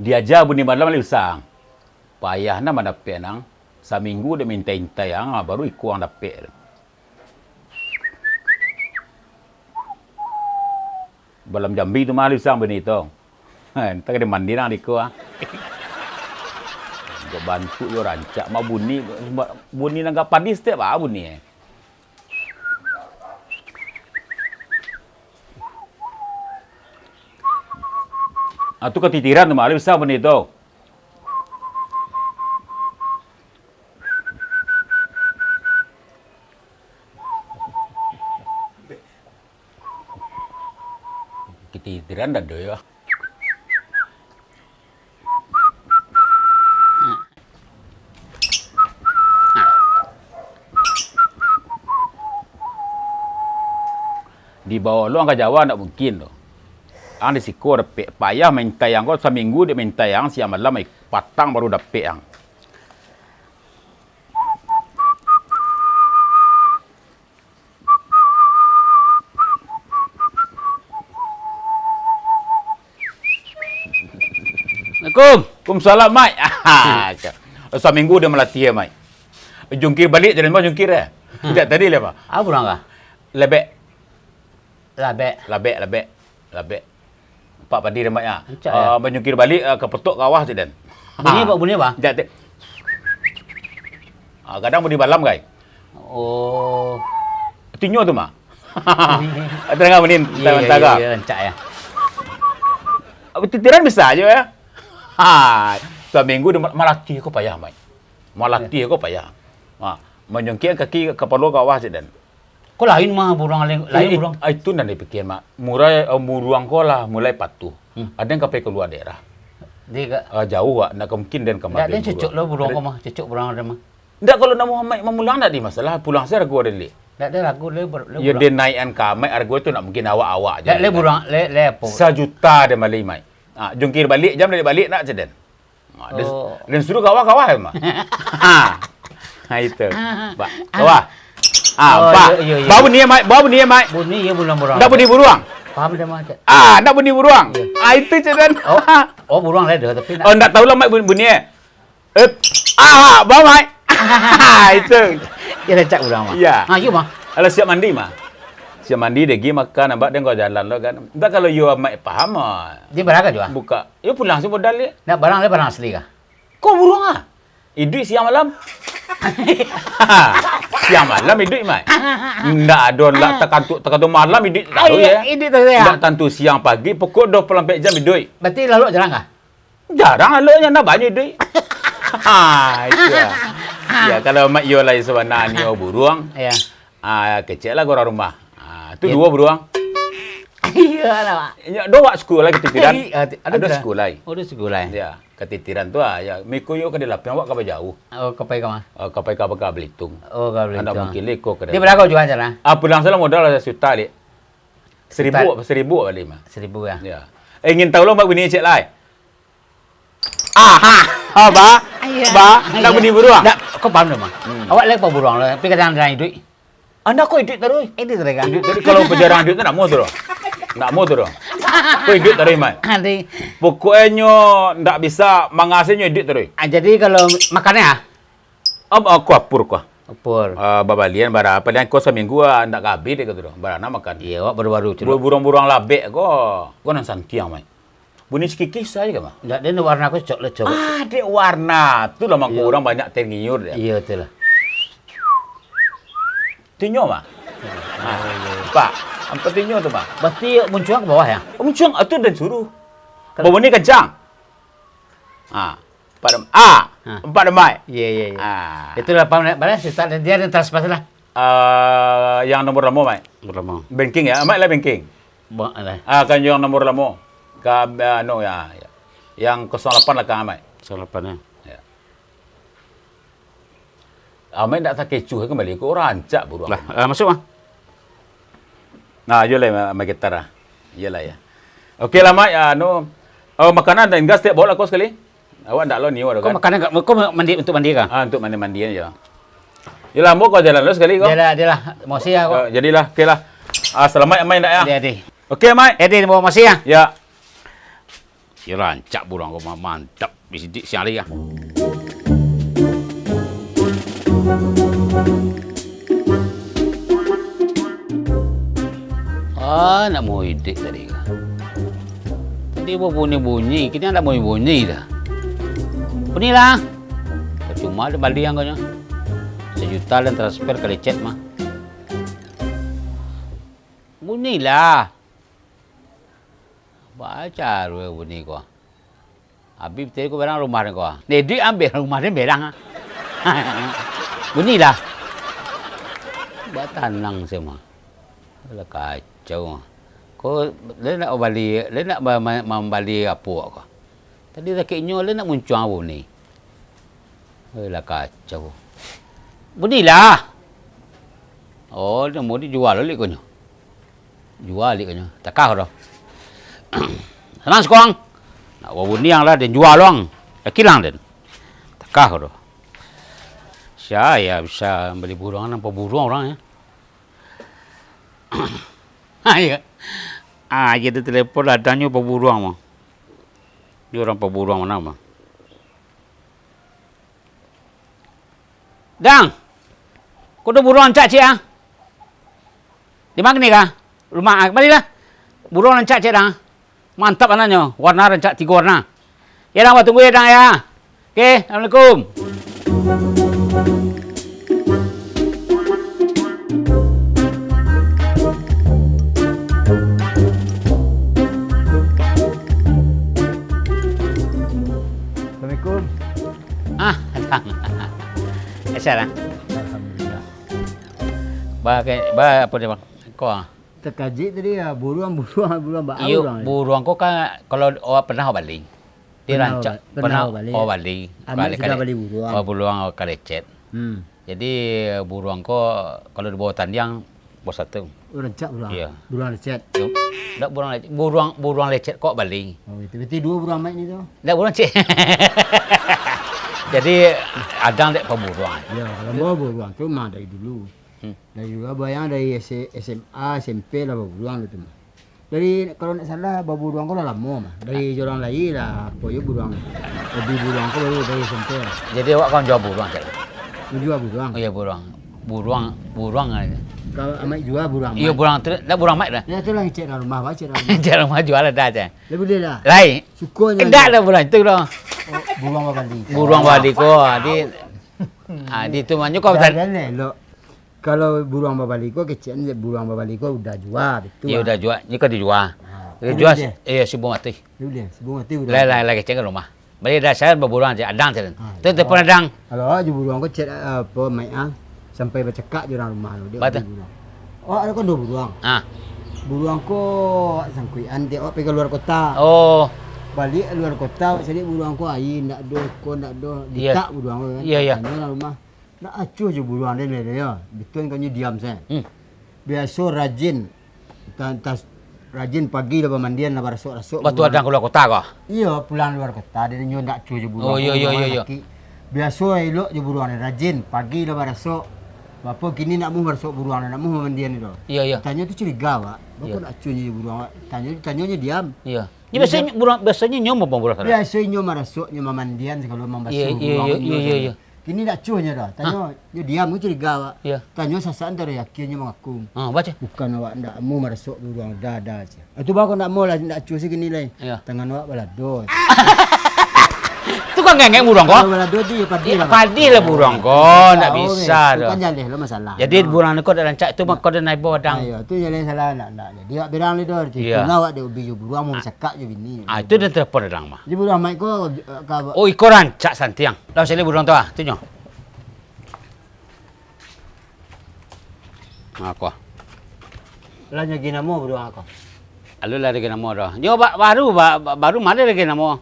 Diajar bunyi malam le usang. Payah na madape nang. Saminggu dia minta-intai baru ikuang dape. Balam Jambi tu malu usang bunyi tu. Entar dia mandi nang diku Gua bantu yo rancak mau bunyi nang padis setiap bunyi. Tu ketitiran tu malu usang bunyi tu. Ketitiran dah doy. Di bawah lu angkat Jawa tak mungkin tu. Ang di siko dapet payah main tayang kau seminggu dia main tayang siang malam patang baru dapet yang. Assalamualaikum. Waalaikumsalam, Mai. Seminggu dia melatih ya, Mai. Jungkir balik jadi mau jungkir ya? Tidak tadi apa? Apa orang kah? Lebek. Labek. Labek. Pak padi dia, Mai. Ya? Menjungkir balik ke petok kawah je dan. Bunyi apa? Tidak. Kadang bunyi balam, guys. Oh. Tinyo tu, Mak. Ada enggak bunyi taga? Iya, encak ya. Titiran bisa aja ya. Seminggu dia melatih kau payah, Mai. Melatih kau payah. Menjungkir kaki kepala kawah je dan. Kau lain mah burung lain burung. Itu nanti pikir, Mak. Muruang kau lah mulai patuh. Ada yang kapai keluar daerah. Dia jauh nak mungkin dan kemari. dia cocok lah burung kau mah. Cocok burung ada mah. Tidak kalau nak Muhammad memulang tak di masalah. Pulang saya ragu ada li. Tak ada lagu le. Ya dia naikkan kamai harga tu nak mungkin awak-awak je. Tak le burung le apa? 1 juta dia malai mai. Jungkir balik jam dia balik nak je dan. Dan suruh kawah-kawah mah. Itu. Pak. Kawah. Pak. Bawa ni mai. Bunyi ya burung. Dak bunyi buruang. Paham dia mah. Dak bunyi buruang. Itu je dan. Oh burung le dah tapi tak tahu lah mai bunyi. Bawa mai. Itu. dia lecak burung mah. Ya. You mah. Alah siap mandi mah. Siap mandi dia pergi makan nampak dia kau jalan lo kan. Tak kalau you mai paham Dia berapa juga? buka. You pulang semua dalih. Nak barang le barang asli kah? Kau buruang Idui siang malam. Siang malam idui mai. Ndak ada lah tekantuk malam idui tahu ya. Ini tu ya. Ndak tentu siang pagi pukul 24 jam idui. Berarti lalu jarang kah? Jarang aloknya nak banyak idui. Itu ya. Ya kalau mak you lain sebenarnya you buruang. Ya. Kecil lah orang rumah. Tu dua beruang. Iya lah. Ya, dua sekolah ketitiran. Ada sekolah. Oh, ada sekolah. Ya, ketitiran tu ya. Miko yo ke dilapang awak ke jauh. Oh, kapai kau mah. Kapai ka Belitung. Oh, kau beli. Anda mungkin leko ke. Dia berapa jual sana? Pulang salah modal 1 juta li. 1,000 kali mah. 1,000 ya. Ya. Ingin tahu lo mbak bunyi cek lai. Ba. Nak bunyi beruang. Tak, kau paham dah mah. Awak lek apa burung lah. Tapi kadang ada duit. Anda kau idut terus. Ini terus kan. Jadi kalau pejarang idut tu nak mau terus. Nak mau terus. Kau idut terus mai. Nanti. Pokoknya ndak bisa mengasihnya idut terus. Jadi kalau makannya Aku apur kau. Apur. Babalian bara apa dan kau seminggu ndak kabeh dia kata. Bara nak makan. Iya, awak baru-baru tu. Burung-burung labek kau. Kau nang santiang mai. Bunyi sikikis saja ke mah? Enggak, dia warna aku coklat. Dia warna. Tu lah mak orang banyak tergiur dia. Iya, betul lah. Tinyo mah. Pak, apa tinyo tu mah? Berarti muncul ke bawah ya? Muncung itu dan suruh. Bawa ni kencang. Empat Mai. Iya. Itulah paham mana cerita dia ada transpas lah. Yang nomor lamo Mai. Berlama. Banking ya, Mai lah banking. Kan yang nomor lamo. Ya. Yang 08 lah kan Mai. 08 ya. Amai tak kecuh kembali ke orang rancak buruang. Lah, masuk mah. Yolah mai gitar lah. Iyalah ya. Okey lah Mai, makanan dan gas tiap bawa kau sekali. Awak ndak lo ni awak kan. Kau makanan kau mandi untuk mandi kah? Untuk mandi aja. Yalah mau kau jalan lo sekali kau. Jalah. Masih ya kau. Jadilah, okeylah. Selamat Mai ndak ya? Adi. Okey Mai. Adi mau masih ya? Ya. Ya rancak burung kau mantap. Bisidik siang lagi. Nak mau ide tadi. Tadi bunyi-bunyi, kini nak mau bunyi dah. Bunyilah. Cuma ada balik yang kau nya. 1 juta dan transfer kali chat mah. Bunyilah. Baca bunyi kau. Habis tadi kau berang rumah kau. Dedi ambil rumah dia berang. Bunyilah. Buat tanang semua. Alah kacau. Kau le nak balik, le nak membalik apa kau? Tadi sakitnya le nak muncul bunyi. Alah kacau. Bunyilah. Oh, dia mau dijual lagi kau nya. Jual lagi kau nya. Tak kau dah. Senang sekarang. Nak bunyi yang lah dia jual orang. Dah kilang dia. Tak kau dah. Saya bisa beli burung nampak burung orang ya. Ya. Kita telepon datangnya peburuang mah. Dia orang peburuang mana mah? Dang, kau dah buruang cak cik ah? Di mana ni kah? Rumah balik lah. Buruang cak cik dah. Mantap anaknya. Warna rancak 3 warna. Ya dang, tunggu ya dang ya. Okey, assalamualaikum. Asal lah. Alhamdulillah. Ba apa dia bang? Kau ah? Terkaji tadi ya buruang bak Iyo, orang. buruang kau kan kalau orang pernah balik. Dia rancak pernah balik. balik. Amat sudah balik buruang. Oh, buruang kali chat. Jadi buruang kau kalau di bawah tandiang bos 1. Rancak buruang. Iya. Buruang lecet. Tak buruang lecet kok balik. Oh, itu berarti 2 buruang mai ni tu. Tak buruang cik. Jadi adang dek pemburuan. Ya, kalau buruang tu mah dari dulu. Dari dulu bayang dari SMA, SMP lah buruang itu mah. Dari kalau nak salah buruang kau dah lama mah. Dari orang lain lah, koyo buruang. Lebih buruang kau baru dari SMP lah. Jadi awak kan jual buruang cik. Jual buruang. Oh iya buruang aja. Kalau amai jual buruang. Iya buruang tu, dah buruang mat dah. Ya tu lah cek dalam rumah, cek dalam. Jangan rumah jual dah aja. Lebih dia lah. Lain. Suka je. Tidak lah buruang itu dah. Buruang balik. Buruang balik kau, di tu manyu kau Dah betul. elok. Kalau buruang balik kau kecil ni buruang balik kau udah jual betul. Ya udah jual, ni kau dijual. Dia Jual, dia. subuh mati. Boleh, sebelum mati udah. Lain lagi cek rumah. Balik dah saya berburuang je, adang je. Tu telefon adang. Kalau aja buruang kau cek apa mai sampai bercakap je orang rumah dia. Betul. Buruang. Oh, ada kan 2 buruang. Buruang kau sangkuian dia pergi ke luar kota. Oh. Balik luar kota, jadi buruang kau air nak do, kau nak do, Iya. ditak buruang kau kan. Iya. Tanya orang rumah. Nak acuh je buruang dia ya. Betul kau diam saya. Biasa rajin. Rajin pagi dah pemandian lah rasuk-rasuk. Batu adang keluar kota kau. Iya, pulang luar kota dia nyo nak acuh je buruang. Oh, iya. Biasa elok je buruang dia rajin pagi dah rasuk. Bapa kini nak mu rasuk buruang nak mu pemandian itu. Iya. Tanya tu curiga Pak. Bapa Iya. nak acuh je buruang. Tanyanya diam. Iya. Ni biasanya nyom apa buruang sana? Biasanya marasuk nyo memandian kalau membasuh Iya. buruang. Kini nak acuhnya dah. Tanya dia diam tu curiga Pak. Iya. Tanya sasaan tu yakinnya mengaku. Baca. Bukan awak nak mu marasuk buruang dah aja. Itu baru nak mau lah nak acuh sikini lain. Iya. Tangan awak balado. Tu kan ngengek buruang kau. Balado tu padi lah. Padi lah buruang kau, tak bisa tu. dah. Kan jaleh lah masalah. Jadi buruang kau dah rancak tu kau dah naik bawah adang. Ayo, tu jaleh salah nak. Dia berang ni dah. Iya. Kena awak dia ubi je buruang mau cakap je bini. Itu dah telefon adang mah. Jadi buruang mai ko Oh, ikut rancak santiang. Dah sini buruang tu tu nyo. Aku. lah nyagi nama buruang aku. Alu lah lagi nama dah. Nyo baru mana lagi nama.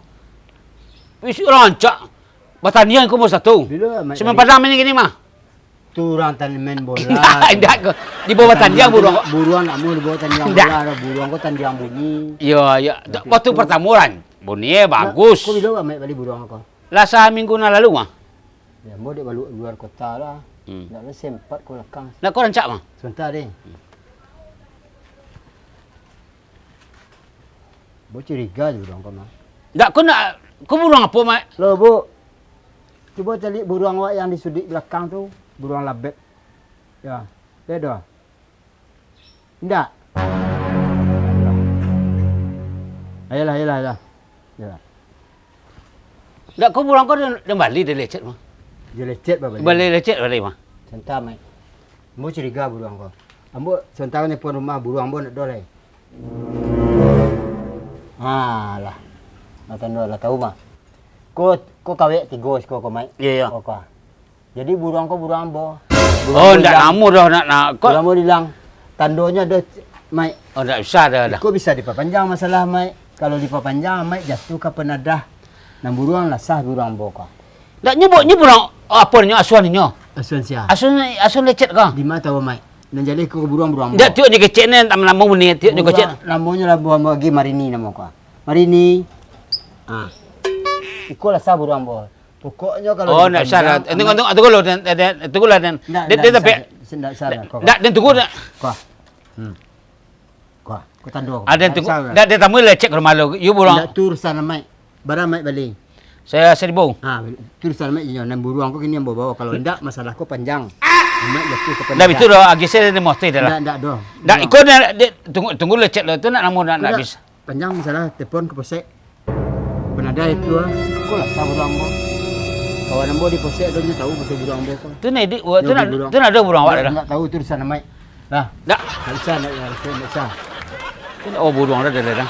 Wis rancak. Pertandingan kau mau 1. Bila Semua padang main gini mah. tu orang tanding main bola. Tidak, di bawah tandiang buruang. Buruang nak mau di bawah tandiang bola, buruang ko tandiang bunyi. Ya. Waktu pertemuan. Bunyi bagus. Kau bila mai balik buruang aku? Lasa minggu na lalu mah. Ya, mau dia balik luar kota lah. Nak lah sempat kau lekang. Nak kau rancak mah. Sebentar deh. Bo curiga je buruang kau mah. Tak kau burung apa, Mak? Loh, Bu. Coba cari burung awak yang di sudut belakang tu, burung labet. Ya, beda. Tidak. Ayolah. Ya. Tak kau burung kau dia balik dia lecet, Mak. Dia lecet balik. Balik lecet balik, Mak. Sentar, Mak. Ambo curiga burung kau. Ambo sentar ni pun rumah burung ambo nak dolai. Lah. Matan lah tahu mah. Kau kawek tiga kau Mak. Ya. Kau. Jadi burung kau burung ambo. Oh, tak namu dah nak. Burung ambo hilang. Tandonya ada, Mak. Oh, tak bisa dah. Kau bisa diperpanjang masalah, Mak. Kalau diperpanjang, Mak jatuh ke penadah. Nang burung lah sah burung ambo kau. Tak nyebutnya burung apa ni asuannya? Asun sia. Asun lecet kau. Di mana tahu, Mak? Dan jadi kau burung ambo. Dia tiup ni kecil ni tak nama ni, tiup ni kecil. Namanya lah buah bagi Marini nama kau. Marini. Iko lah sah burung ambo. Pokoknya kalau oh, nak salah. Tunggu lo dan tunggu lah dan dia tapi tidak salah kau. tak dan tunggu dah. Kau tandu. Ada tunggu. Dia tamu lecet rumah lo. You burung. Tak tur sana, Mak. Barang Mak balik. Saya seribu. Tur sana, Mak. Nan burung kau kini yang bawa. Kalau tidak masalah kau panjang. Mak jatuh ke Dah itu dah agi saya dia mesti dah. Tak doh. Dah ikut tunggu lecet lo tu nak namu nak habis. Panjang masalah telefon ke posek. Penada itu kau lah sah burung ambo. Kawan ambo di posek dia tahu pasal burung ambo kau. Tu ni tu nak ada burung awak dah. Tak tahu tur sana, Mak. Dah. Tak. Tak bisa nak. Oh burung dah dah.